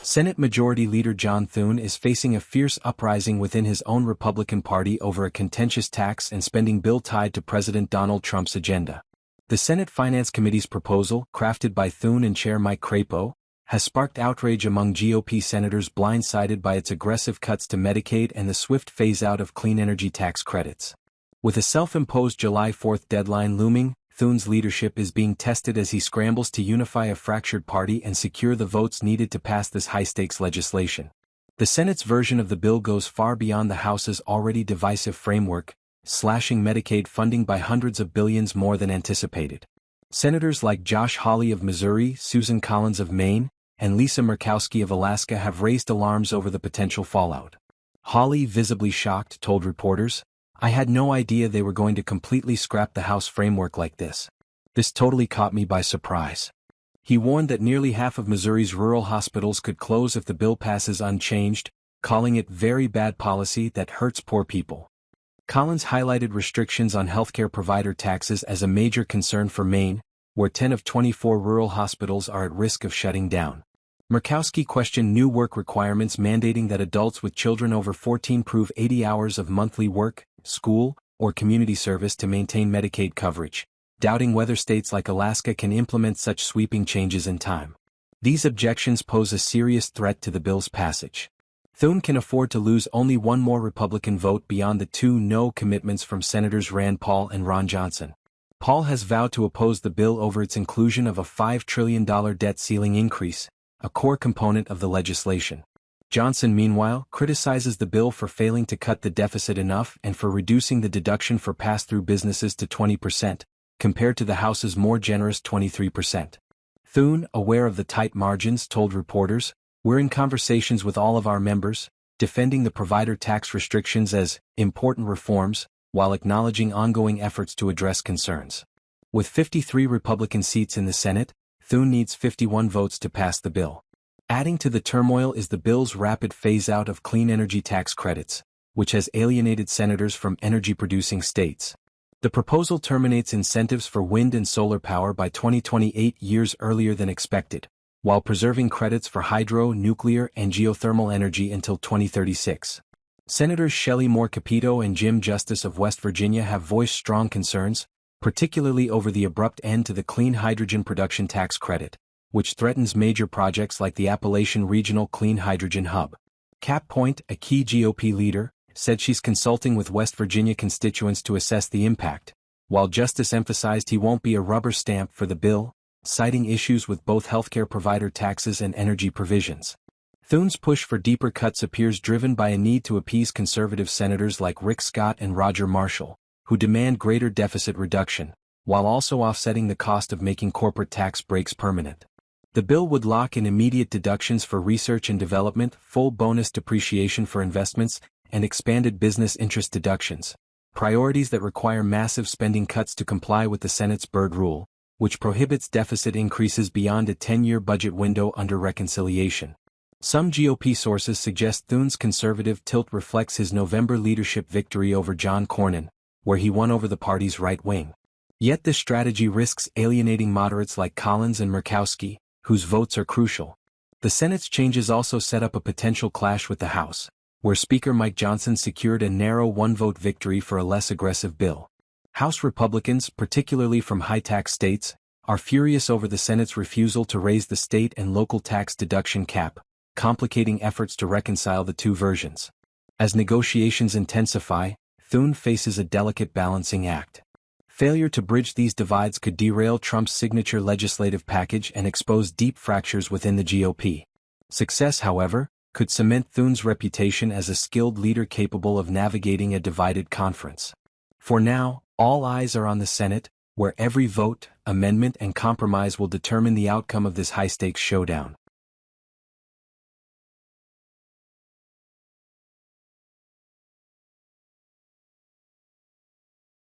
Senate Majority Leader John Thune is facing a fierce uprising within his own Republican Party over a contentious tax and spending bill tied to President Donald Trump's agenda. The Senate Finance Committee's proposal, crafted by Thune and Chair Mike Crapo, has sparked outrage among GOP senators blindsided by its aggressive cuts to Medicaid and the swift phase-out of clean energy tax credits. With a self-imposed July 4th deadline looming, Thune's leadership is being tested as he scrambles to unify a fractured party and secure the votes needed to pass this high-stakes legislation. The Senate's version of the bill goes far beyond the House's already divisive framework, slashing Medicaid funding by hundreds of billions more than anticipated. Senators like Josh Hawley of Missouri, Susan Collins of Maine, and Lisa Murkowski of Alaska have raised alarms over the potential fallout. Hawley, visibly shocked, told reporters, "I had no idea they were going to completely scrap the House framework like this. This totally caught me by surprise." He warned that nearly half of Missouri's rural hospitals could close if the bill passes unchanged, calling it very bad policy that hurts poor people. Collins highlighted restrictions on healthcare provider taxes as a major concern for Maine, where 10 of 24 rural hospitals are at risk of shutting down. Murkowski questioned new work requirements mandating that adults with children over 14 prove 80 hours of monthly work, school, or community service to maintain Medicaid coverage, doubting whether states like Alaska can implement such sweeping changes in time. These objections pose a serious threat to the bill's passage. Thune can afford to lose only one more Republican vote beyond the two no commitments from Senators Rand Paul and Ron Johnson. Paul has vowed to oppose the bill over its inclusion of a $5 trillion debt ceiling increase, a core component of the legislation. Johnson, meanwhile, criticizes the bill for failing to cut the deficit enough and for reducing the deduction for pass-through businesses to 20%, compared to the House's more generous 23%. Thune, aware of the tight margins, told reporters, "We're in conversations with all of our members, defending the provider tax restrictions as important reforms, while acknowledging ongoing efforts to address concerns." With 53 Republican seats in the Senate, Thune needs 51 votes to pass the bill. Adding to the turmoil is the bill's rapid phase-out of clean energy tax credits, which has alienated senators from energy-producing states. The proposal terminates incentives for wind and solar power by 2028, years earlier than expected, while preserving credits for hydro, nuclear, and geothermal energy until 2036. Senators Shelley Moore Capito and Jim Justice of West Virginia have voiced strong concerns, particularly over the abrupt end to the clean hydrogen production tax credit, which threatens major projects like the Appalachian Regional Clean Hydrogen Hub. Cap Point, a key GOP leader, said she's consulting with West Virginia constituents to assess the impact, while Justice emphasized he won't be a rubber stamp for the bill, citing issues with both healthcare provider taxes and energy provisions. Thune's push for deeper cuts appears driven by a need to appease conservative senators like Rick Scott and Roger Marshall, who demand greater deficit reduction, while also offsetting the cost of making corporate tax breaks permanent. The bill would lock in immediate deductions for research and development, full bonus depreciation for investments, and expanded business interest deductions, priorities that require massive spending cuts to comply with the Senate's Byrd Rule, which prohibits deficit increases beyond a 10-year budget window under reconciliation. Some GOP sources suggest Thune's conservative tilt reflects his November leadership victory over John Cornyn, where he won over the party's right wing. Yet this strategy risks alienating moderates like Collins and Murkowski, whose votes are crucial. The Senate's changes also set up a potential clash with the House, where Speaker Mike Johnson secured a narrow one-vote victory for a less aggressive bill. House Republicans, particularly from high-tax states, are furious over the Senate's refusal to raise the state and local tax deduction cap, complicating efforts to reconcile the two versions. As negotiations intensify, Thune faces a delicate balancing act. Failure to bridge these divides could derail Trump's signature legislative package and expose deep fractures within the GOP. Success, however, could cement Thune's reputation as a skilled leader capable of navigating a divided conference. For now, all eyes are on the Senate, where every vote, amendment, and compromise will determine the outcome of this high-stakes showdown.